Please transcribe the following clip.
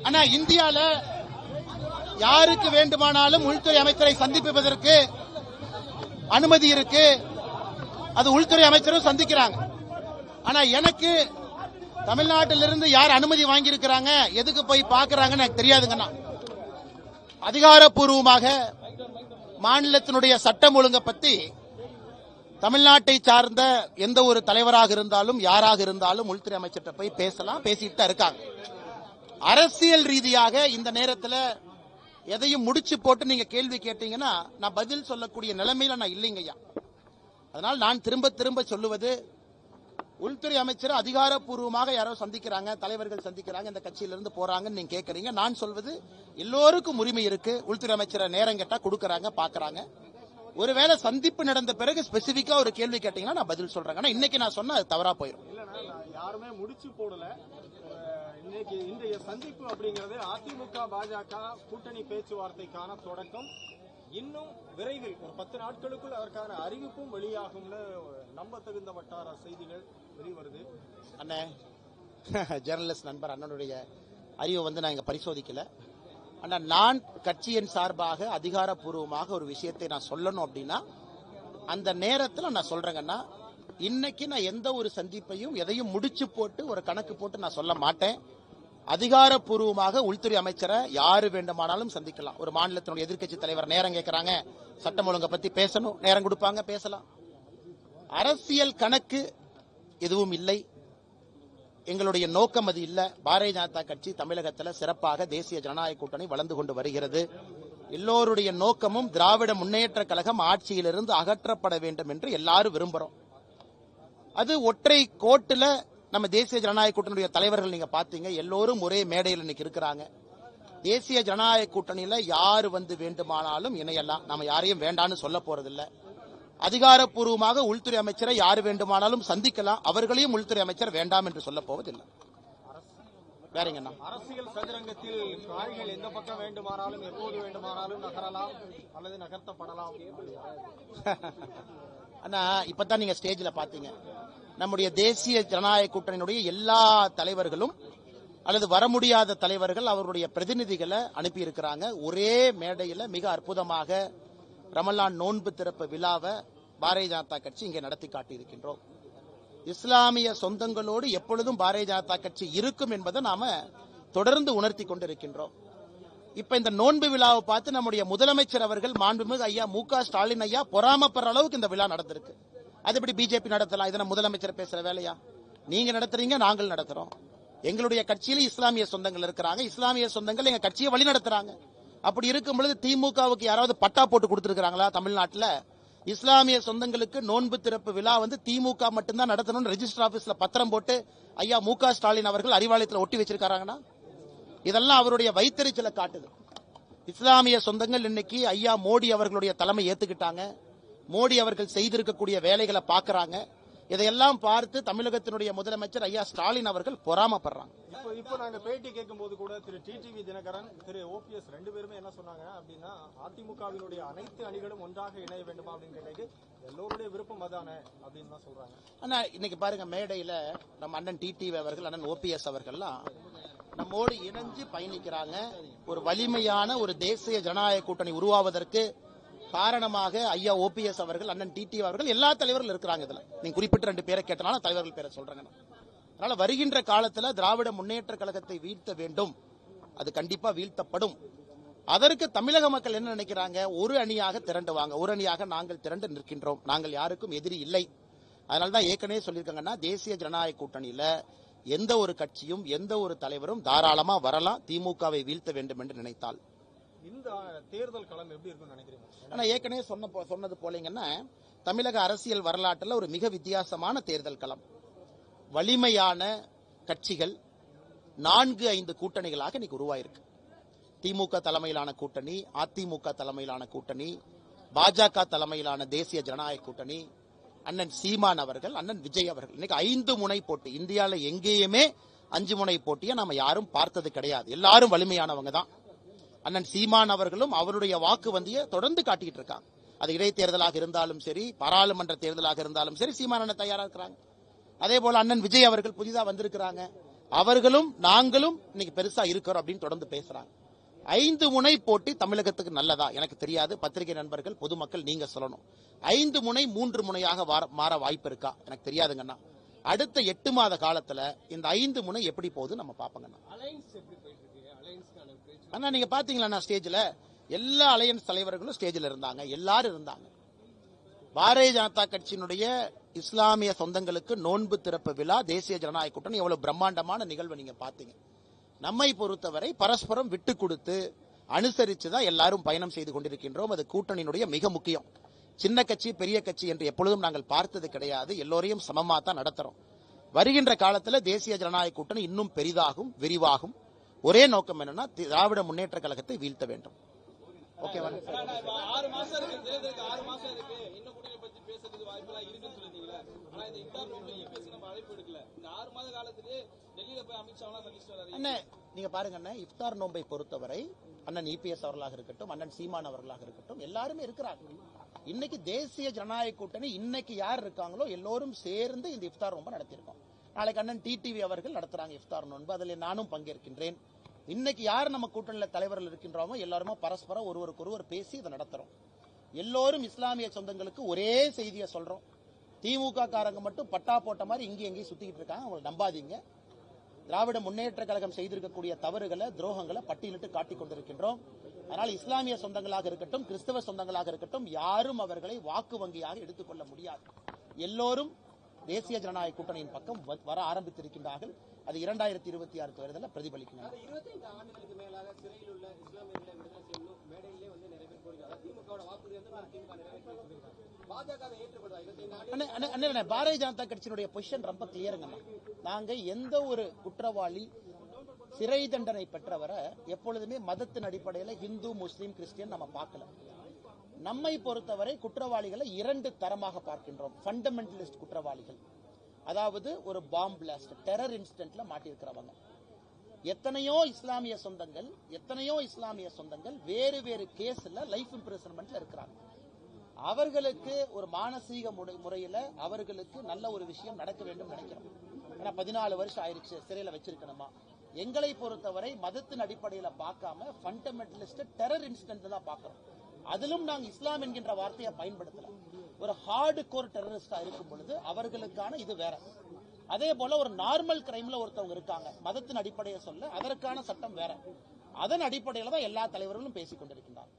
ஆனா இந்தியால யாருக்கு வேண்டுமானாலும் உள்துறை அமைச்சரை சந்திப்பதற்கு அனுமதி இருக்கு. அது உள்துறை அமைச்சரும் சந்திக்கிறாங்க. ஆனா எனக்கு தமிழ்நாட்டிலிருந்து யார் அனுமதி வாங்கி இருக்கிறாங்க, எதுக்கு போய் பாக்குறாங்கன்னு எனக்கு தெரியாதுங்கண்ணா. அதிகாரப்பூர்வமாக மாநிலத்தினுடைய சட்டம் ஒழுங்கை பத்தி தமிழ்நாட்டை சார்ந்த எந்த ஒரு தலைவராக இருந்தாலும் யாராக இருந்தாலும் உள்துறை அமைச்சர்கிட்ட போய் பேசலாம், பேசிட்டு தான் இருக்காங்க. அரசியல் ரீதியாக இந்த நேரத்தில் எதையும் முடிச்சு போட்டு நீங்க கேள்வி கேட்டீங்கன்னா நான் பதில் சொல்லக்கூடிய நிலைமையில நான் இல்லைங்கய்யா. அதனால் நான் திரும்ப திரும்ப சொல்லுவது, உள்துறை அமைச்சர் அதிகாரப்பூர்வமாக யாரோ சந்திக்கிறாங்க, தலைவர்கள் சந்திக்கிறாங்க, இந்த கட்சியிலிருந்து போறாங்கன்னு நீங்க கேட்கறீங்க. நான் சொல்வது எல்லோருக்கும் உரிமை இருக்கு. உள்துறை அமைச்சரை நேரம் கேட்டா கொடுக்கறாங்க, பாக்குறாங்க. ஒருவேளை சந்திப்பு நடந்த பிறகு ஸ்பெசிபிக்கா ஒரு கேள்வி கேட்டீங்கன்னா நான் பதில் சொல்றேன். ஆனா இன்னைக்கு நான் சொன்னா அது தவறா போயிடும். யாருமே முடிச்சு போடல. இன்னைக்கு இன்றைய சந்திப்பு அப்படிங்கிறது அதிமுக பாஜக கூட்டணி பேச்சுவார்த்தைக்கான தொடக்கம். இன்னும் விரைவில் ஒரு 10 நாட்களுக்குள் அதற்கான அறிவிப்பும் வெளியாகும்னு நம்ப தகுந்த வட்டார செய்திகள் வெளிவருது. அண்ணே, ஜெர்னலிஸ்ட் நண்பர் அண்ணனுடைய அறிவை நான் இங்க பரிசோதிக்கல. ஆனா நான் கட்சியின் சார்பாக அதிகாரப்பூர்வமாக ஒரு விஷயத்தை நான் சொல்லணும் அப்படின்னா அந்த நேரத்தில் நான் சொல்றேங்கன்னா, இன்னைக்கு நான் எந்த ஒரு சந்திப்பையும் எதையும் முடிச்சு போட்டு ஒரு கணக்கு போட்டு நான் சொல்ல மாட்டேன். அதிகாரப்பூர்வமாக உள்துறை அமைச்சரை யாரு வேண்டுமானாலும் சந்திக்கலாம். ஒரு மாநிலத்தினுடைய எதிர்க்கட்சி தலைவர் நேரம் கேட்கிறாங்க, சட்டம் ஒழுங்கை பத்தி பேசணும், நேரம் கொடுப்பாங்க, பேசலாம். அரசியல் கணக்கு எதுவும் இல்லை. எங்களுடைய நோக்கம் அது இல்ல. பாரதிய ஜனதா கட்சி தமிழகத்தில் சிறப்பாக தேசிய ஜனநாயக கூட்டணி வளர்ந்து கொண்டு வருகிறது. எல்லோருடைய நோக்கமும் திராவிட முன்னேற்ற கழகம் ஆட்சியிலிருந்து அகற்றப்பட வேண்டும் என்று எல்லாரும் விரும்புறோம். அது ஒற்றை கோட்டுல நம்ம தேசிய ஜனநாயக கூட்டணியுடைய தலைவர்கள் நீங்க பாத்தீங்க, எல்லோரும் ஒரே மேடையில் இன்னைக்கு இருக்கிறாங்க. தேசிய ஜனநாயக கூட்டணியில யாரு வேண்டுமானாலும் இணையலாம். நம்ம யாரையும் வேண்டான்னு சொல்ல போறதில்லை. அதிகாரப்பூர்வமாக உள்துறை அமைச்சரை யாரு வேண்டுமானாலும் சந்திக்கலாம். அவர்களையும் உள்துறை அமைச்சர் வேண்டாம் என்று சொல்ல போவதில்லை. வேறங்கண்ணா, அரசியல் சதுரங்கத்தில் காய்கள் எந்த பக்கம் வேண்டுமானாலும் எப்போது வேண்டுமானாலும் நகரலாம் அல்லது நகர்த்தப்படலாம். அண்ணா, இப்பதான் நீங்க ஸ்டேஜ்ல பாத்தீங்க, நம்முடைய தேசிய ஜனநாயக கூட்டணியினுடைய எல்லா தலைவர்களும் அல்லது வர முடியாத தலைவர்கள் அவருடைய பிரதிநிதிகளை அனுப்பி இருக்கிறாங்க. ஒரே மேடையில் மிக அற்புதமாக ரமலான் நோன்பு திறப்பு விழாவை பாரதிய ஜனதா கட்சி இங்கே நடத்தி காட்டியிருக்கின்றோம். இஸ்லாமிய சொந்தங்களோடு எப்பொழுதும் பாரதிய ஜனதா கட்சி இருக்கும் என்பதை நாம தொடர்ந்து உணர்த்தி கொண்டிருக்கின்றோம். இப்ப இந்த நோன்பு விழாவை பார்த்து நம்முடைய முதலமைச்சர் அவர்கள் மாண்புமிகு ஐயா மு.க. ஸ்டாலின் ஐயா பொறாமப்படுற அளவுக்கு இந்த விழா நடந்திருக்கு. அது எப்படி பிஜேபி நடத்தலாம்? இதை முதலமைச்சர் பேசுற வேலையா? நீங்க நடத்துறீங்க, நாங்கள் நடத்துறோம். எங்களுடைய கட்சியில இஸ்லாமிய சொந்தங்கள் இருக்கிறாங்க. இஸ்லாமிய சொந்தங்கள் எங்க கட்சியை வழி நடத்துறாங்க. அப்படி இருக்கும் பொழுது திமுகவுக்கு யாராவது பட்டா போட்டு கொடுத்திருக்காங்களா? தமிழ்நாட்டில் இஸ்லாமிய சொந்தங்களுக்கு நோன்பு திறப்பு விழா திமுக மட்டும்தான் நடத்தணும் ரெஜிஸ்டர் ஆபீஸ்ல பத்திரம் போட்டு ஐயா மு.க. ஸ்டாலின் அவர்கள் அறிவாலயத்தில் ஒட்டி வச்சிருக்காங்கன்னா இதெல்லாம் அவருடைய வைத்தறிச்சலை காட்டுது. இஸ்லாமிய சொந்தங்கள் இன்னைக்கு ஐயா மோடி அவர்களுடைய தலைமை ஏத்துக்கிட்டாங்க. மோடி அவர்கள் செய்திருக்கக்கூடிய வேலைகளை பார்க்கறாங்க. இதையெல்லாம் பார்த்து தமிழகத்தினுடைய முதலமைச்சர் ஐயா ஸ்டாலின் அவர்கள் பொறாமப்படுறாங்க. இப்போ நாங்க பேட்டி கேட்கும் போது கூட திரு டிடிவி தினகரன், திரு ஓபிஎஸ் 2 பேருமே என்ன சொன்னாங்க அப்படின்னா, அதிமுகவினுடைய அனைத்து அணிகளும் ஒன்றாக இணைய வேண்டுமா அப்படின்னு கேட்டது எல்லோருடைய விருப்பம் அதானே அப்படின்னு தான் சொல்றாங்க. ஆனா இன்னைக்கு பாருங்க, மேடையில நம்ம அண்ணன் டிடிவி அவர்கள், அண்ணன் ஓபிஎஸ் அவர்கள்லாம் நம்மோடு இணைஞ்சு பயணிக்கிறாங்க. ஒரு வலிமையான ஒரு தேசிய ஜனநாயக கூட்டணி உருவாவதற்கு காரணமாக ஐயா ஓபிஎஸ் அவர்கள், அண்ணன் டிடிவி அவர்கள், எல்லா தலைவர்கள் இருக்கிறாங்க. இதுல நீங்க குறிப்பிட்ட 2 பேரை கேட்டனால தலைவர்கள் பேரை சொல்றாங்க. அதனால வருகின்ற காலத்துல திராவிட முன்னேற்ற கழகத்தை வீழ்த்த வேண்டும். அது கண்டிப்பா வீழ்த்தப்படும். அதற்கு தமிழக மக்கள் என்ன நினைக்கிறாங்க? ஒரு அணியாக திரண்டுவாங்க. ஒரு அணியாக நாங்கள் திரண்டு நிற்கின்றோம். நாங்கள் யாருக்கும் எதிரி இல்லை. அதனாலதான் ஏற்கனவே சொல்லியிருக்காங்கன்னா, தேசிய ஜனநாயக கூட்டணியில எந்த ஒரு கட்சியும் எந்த ஒரு தலைவரும் தாராளமா வரலாம், திமுகவை வீழ்த்த வேண்டும் என்று நினைத்தால். இந்த தேர்தல் களம் எப்படி இருக்கும்னு நினைக்கிறீங்க? ஆனா ஏற்கனவே சொன்னது போலீங்கன்னா, தமிழக அரசியல் வரலாற்றில் ஒரு மிக வித்தியாசமான தேர்தல் களம். வலிமையான கட்சிகள் 4-5 கூட்டணிகளாக இன்னைக்கு உருவாயிருக்கு. திமுக தலைமையிலான கூட்டணி, அதிமுக தலைமையிலான கூட்டணி, பாஜக தலைமையிலான தேசிய ஜனநாயக கூட்டணி, அண்ணன் சீமான் அவர்கள், அண்ணன் விஜய் அவர்கள். இன்னைக்கு 5 முனை போட்டி. இந்தியாவில் எங்கேயுமே 5 முனை போட்டியை நாம யாரும் பார்த்தது கிடையாது. எல்லாரும் வலிமையானவங்க தான். அண்ணன் சீமான் அவர்களும் அவருடைய வாக்கு வந்தியை தொடர்ந்து காட்டிட்டு இருக்காங்க. அது இடைத்தேர்தலாக இருந்தாலும் சரி, பாராளுமன்ற தேர்தலாக இருந்தாலும் சரி, சீமான் அண்ணன் தயாரா இருக்கிறாங்க. அதே போல அண்ணன் விஜய் அவர்கள் புதிதாக வந்திருக்கிறாங்க. அவர்களும் நாங்களும் இன்னைக்கு பெருசா இருக்கிறோம் அப்படின்னு தொடர்ந்து பேசுறாங்க. 5 முனை போட்டி தமிழகத்துக்கு நல்லதா எனக்கு தெரியாது. பத்திரிகை நண்பர்கள், பொதுமக்கள் நீங்க சொல்லணும். 5 முனை 3 முனையாக மாற வாய்ப்பு இருக்கா எனக்கு தெரியாதுங்கண்ணா. அடுத்த 8 மாத காலத்துல இந்த 5 முனை எப்படி போகுது நம்ம பாப்போங்கண்ணா. அண்ணா நீங்க பாத்தீங்களா ஸ்டேஜ்ல எல்லா அலையன்ஸ் தலைவர்களும் ஸ்டேஜ்ல இருந்தாங்க, எல்லாரும் இருந்தாங்க. பாரதிய ஜனதா கட்சியினுடைய இஸ்லாமிய சொந்தங்களுக்கு நோன்பு திறப்பு விழா, தேசிய ஜனநாயக கூட்டணி எவ்வளவு பிரம்மாண்டமான நிகழ்வு நீங்க பாத்தீங்க. நம்மை பொறுத்தவரை பரஸ்பரம் விட்டு கொடுத்து அனுசரிச்சுதான் எல்லாரும் பயணம் செய்து கொண்டிருக்கின்றோம். அது கூட்டணியினுடைய மிக முக்கியம். சின்ன கட்சி பெரிய கட்சி என்று எப்பொழுதும் நாங்கள் பார்த்தது கிடையாது. எல்லோரையும் சமமா தான் நடத்துறோம். வருகின்ற காலத்தில் தேசிய ஜனநாயக கூட்டணி இன்னும் பெரிதாகும், விரிவாகும். ஒரே நோக்கம் என்னன்னா திராவிட முன்னேற்ற கழகத்தை வீழ்த்த வேண்டும். ஓகேவா? 6 மாசம் இருக்கு, தேர்தலுக்கு 6 மாசம் இருக்கு. இன்னும் கூட்டணி பத்தி பேசுறதுக்கு வாய்ப்பெல்லாம் இருக்குன்னு சொல்லிட்டீங்களா? ஆனா இந்த இஃப்தார் நோம்புல EPS நம்ம அழைப்பு எடுக்கல. இந்த 6 மாத காலத்திலே டெல்லியில போய் அமித்ஷாவெல்லாம் சந்திச்சுட்டு வராரு. அண்ணே நீங்க பாருங்க அண்ணே, இஃப்தார் நோம்பை பொறுத்தவரை அண்ணன் EPS அவர்களாக இருக்கட்டும், அண்ணன் சீமான் அவர்களாக இருக்கட்டும், எல்லாருமே இருக்கிறாங்க. இன்னைக்கு தேசிய ஜனநாயக கூட்டணி இன்னைக்கு யார் இருக்காங்களோ எல்லோரும் சேர்ந்து இந்த இஃப்தார் நோன்பை நடத்தியிருக்கோம். நாளைக்கு அண்ணன் டிடிவி அவர்கள் நடத்துறாங்க இஃப்தார் நோன்பு, அதில் நானும் பங்கேற்கின்றேன். இன்னைக்கு யார் நம்ம கூட்டணியில் தலைவர்கள் இருக்கின்றோமோ எல்லாருமே பரஸ்பரம் ஒருவருக்கு ஒருவர் பேசி இதை நடத்துறோம். எல்லோரும் இஸ்லாமிய சொந்தங்களுக்கு ஒரே செய்தியை சொல்றோம். திமுக காரங்க மட்டும் பட்டா போட்ட மாதிரி இங்கே எங்கேயும் சுத்திக்கிட்டு இருக்காங்க, அவங்களை நம்பாதீங்க. திராவிட முன்னேற்ற கழகம் செய்திருக்கக்கூடிய தவறுகளை, துரோகங்களை பட்டியலிட்டு காட்டிக் கொண்டிருக்கின்றோம். அதனால் இஸ்லாமிய சொந்தங்களாக இருக்கட்டும், கிறிஸ்தவ சொந்தங்களாக இருக்கட்டும், யாரும் அவர்களை வாக்கு வங்கியாக எடுத்துக்கொள்ள முடியாது. எல்லோரும் தேசிய ஜனநாயக கூட்டணியின் பக்கம் வர ஆரம்பித்திருக்கின்றார்கள். அது 2026 தேர்தலில் பிரதிபலிக்கும். 25 ஆண்டுகளுக்கு மேலாக சிறையில் உள்ள இஸ்லாமியர்களை விடுதலை செய்யணும் மேடையிலே வந்து நிறைய பேர் போயிருக்காங்க. திமுக வாக்குறுதி வந்து திமுக நிறைவேற்றிருக்காங்க. பாஜக ஏற்றுக்கொள்றா 25 ஆண்டு. பாரதிய ஜனதா கட்சியினுடைய பொசிஷன் ரொம்ப கிளியருங்க. நாங்க எந்த ஒரு குற்றவாளி சிறை தண்டனை பெற்றவரை எப்பொழுதுமே மதத்தின் அடிப்படையில் ஹிந்து, முஸ்லீம், கிறிஸ்டியன் நம்ம பார்க்கல. நம்மை பொறுத்தவரை குற்றவாளிகளை 2 தரமாக பார்க்கின்றோம். ஃபண்டமெண்டலிஸ்ட் குற்றவாளிகள், அதாவது ஒரு பாம்பு பிளாஸ்ட், டெரர் இன்சிடென்ட்ல மாட்டியிருக்கிறவங்க. எத்தனையோ இஸ்லாமிய சொந்தங்கள் வேறு வேறு கேஸ்ல லைஃப் இம்ப்ரிசன்மெண்ட்ல இருக்கிறாங்க. அவர்களுக்கு ஒரு மானசீக முறையில அவர்களுக்கு நல்ல ஒரு விஷயம் நடக்க வேண்டும் நினைக்கிறோம். ஏன்னா 14 வருஷம் ஆயிடுச்சு, சிறையில வச்சிருக்கணுமா? எங்களை பொறுத்தவரை மதத்தின் அடிப்படையில பார்க்காம ஃபண்டமெண்டலிஸ்ட் டெரர் இன்சிடென்ட் தான் பார்க்கிறோம். அதிலும் நாங்கள் இஸ்லாம் என்கின்ற வார்த்தையை பயன்படுத்தல. ஒரு ஹார்டு கோர் டெரரிஸ்டா இருக்கும் பொழுது அவர்களுக்கான இது வேற. அதே போல ஒரு நார்மல் கிரைம்ல ஒருத்தவங்க இருக்காங்க, மதத்தின் அடிப்படையை சொல்ல, அதற்கான சட்டம் வேற. அதன் அடிப்படையில தான் எல்லா தலைவர்களும் பேசிக் கொண்டிருக்கின்றார்.